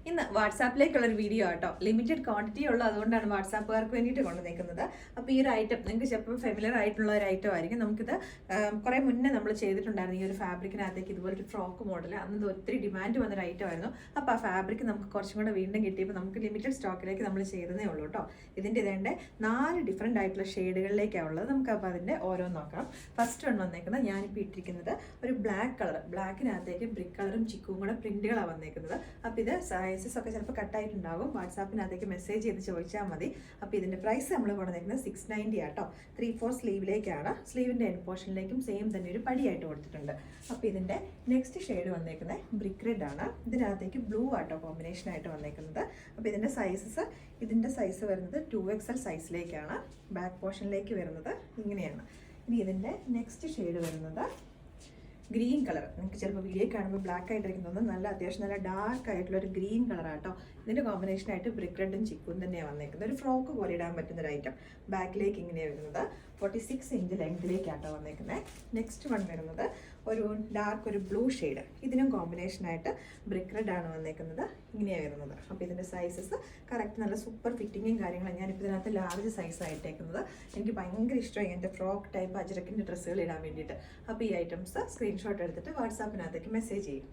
ഇന്ന് വാട്സാപ്പിലേക്കുള്ളൊരു വീഡിയോ ആട്ടോ. Limited quantity ഉള്ളത്, അതുകൊണ്ടാണ് വാട്സാപ്പുകാർക്ക് വേണ്ടിയിട്ട് കൊണ്ടുവന്നേക്കുന്നത്. അപ്പോൾ ഈ ഒരു ഐറ്റം നിങ്ങൾക്ക് ചിലപ്പോൾ ഫെമിലിയർ ആയിട്ടുള്ള ഒരു ഐറ്റം ആയിരിക്കും. നമുക്കിത് കുറേ മുന്നേ നമ്മൾ ചെയ്തിട്ടുണ്ടായിരുന്നു ഈ ഒരു ഫാബ്രിക്കിനകത്തേക്ക് ഇതുപോലൊരു ഫ്രോക്ക് മോഡൽ. അന്ന് ഒത്തിരി ഡിമാൻഡ് വന്നൊരു ഐറ്റം ആയിരുന്നു. അപ്പോൾ ആ ഫാബ്രിക് നമുക്ക് കുറച്ചും കൂടെ വീണ്ടും കിട്ടിയപ്പോൾ നമുക്ക് ലിമിറ്റഡ് സ്റ്റോക്കിലേക്ക് നമ്മൾ ചെയ്തതേ ഉള്ളൂ കേട്ടോ. ഇതിൻ്റെ ഇതേണ്ട 4 ഡിഫറെൻ്റ് ആയിട്ടുള്ള ഷെയ്ഡുകളിലേക്കാണ് ഉള്ളത്. നമുക്ക് അപ്പോൾ അതിൻ്റെ ഓരോന്ന് നോക്കാം. ഫസ്റ്റ് വൺ വന്നേക്കുന്നത് ഞാനിപ്പോൾ ഇട്ടിരിക്കുന്നത് ഒരു ബ്ലാക്ക് കളർ, ബ്ലാക്കിനകത്തേക്ക് ബ്രിക്ക് കളറും ചിക്കും കൂടെ പ്രിന്റുകളാണ് വന്നേക്കുന്നത്. അപ്പോൾ ഇത് സൈസസ് ഒക്കെ ചിലപ്പോൾ കട്ടായിട്ടുണ്ടാകും. വാട്സാപ്പിനകത്തേക്ക് മെസ്സേജ് ചെയ്ത് ചോദിച്ചാൽ മതി. അപ്പോൾ ഇതിൻ്റെ പ്രൈസ് നമ്മൾ കൊടുത്തേക്കുന്നത് 690 ആട്ടോ. 3/4 സ്ലീവിലേക്കാണ്. സ്ലീവിൻ്റെ എൻഡ് പോർഷനിലേക്കും സെയിം തന്നെ ഒരു പടിയായിട്ട് കൊടുത്തിട്ടുണ്ട്. അപ്പോൾ ഇതിൻ്റെ നെക്സ്റ്റ് ഷെയ്ഡ് വന്നേക്കുന്നത് ബ്രിക്ക് റെഡ് ആണ്. ഇതിനകത്തേക്ക് ബ്ലൂ ആട്ടോ കോമ്പിനേഷനായിട്ട് വന്നേക്കുന്നത്. അപ്പോൾ ഇതിൻ്റെ സൈസ് വരുന്നത് 2XL സൈസിലേക്കാണ്. ബാക്ക് പോർഷനിലേക്ക് വരുന്നത് ഇങ്ങനെയാണ്. ഇനി ഇതിൻ്റെ നെക്സ്റ്റ് ഷെയ്ഡ് വരുന്നത് ഗ്രീൻ കളർ. നിങ്ങൾക്ക് ചിലപ്പോൾ വീഡിയോ കാണുമ്പോൾ ബ്ലാക്ക് ആയിട്ടിരിക്കുന്നത് നല്ല അത്യാവശ്യം നല്ല ഡാർക്ക് ആയിട്ടുള്ള ഒരു ഗ്രീൻ കളറാട്ടോ. ഇതിൻ്റെ കോമ്പിനേഷനായിട്ട് ബ്രിക്ക് റെഡും ചിക്കും തന്നെയാണ് വന്നേക്കുന്നത്. ഒരു ഫ്രോക്ക് പോലെ ഇടാൻ പറ്റുന്ന ഒരു ഐറ്റം. ബാക്കിലേക്ക് ഇങ്ങനെയാണ് വരുന്നത്. 46 ഇഞ്ച് ലെങ്തിലേക്കാട്ടോ വന്നേക്കുന്നത്. നെക്സ്റ്റ് വൺ വരുന്നത് ഒരു ഡാർക്ക് ഒരു ബ്ലൂ ഷെയ്ഡ്. ഇതിനും കോമ്പിനേഷനായിട്ട് ബ്രിക്ക് റെഡ് ആണ് വന്നേക്കുന്നത്. ഇങ്ങനെയാണ് വരുന്നത്. അപ്പോൾ ഇതിൻ്റെ സൈസസ് കറക്റ്റ് നല്ല സൂപ്പർ ഫിറ്റിങ്ങും കാര്യങ്ങളും. ഞാനിപ്പോൾ ഇതിനകത്ത് ലാർജ് സൈസ് ആയിട്ടേക്കുന്നത്. എനിക്ക് ഭയങ്കര ഇഷ്ടമായി എൻ്റെ ഫ്രോക്ക് ടൈപ്പ് അജരക്കിൻ്റെ ഡ്രസ്സുകൾ ഇടാൻ വേണ്ടിയിട്ട്. അപ്പോൾ ഈ ഐറ്റംസ് സ്ക്രീൻഷോട്ട് എടുത്തിട്ട് വാട്സാപ്പിനകത്തേക്ക് മെസ്സേജ് ചെയ്യും.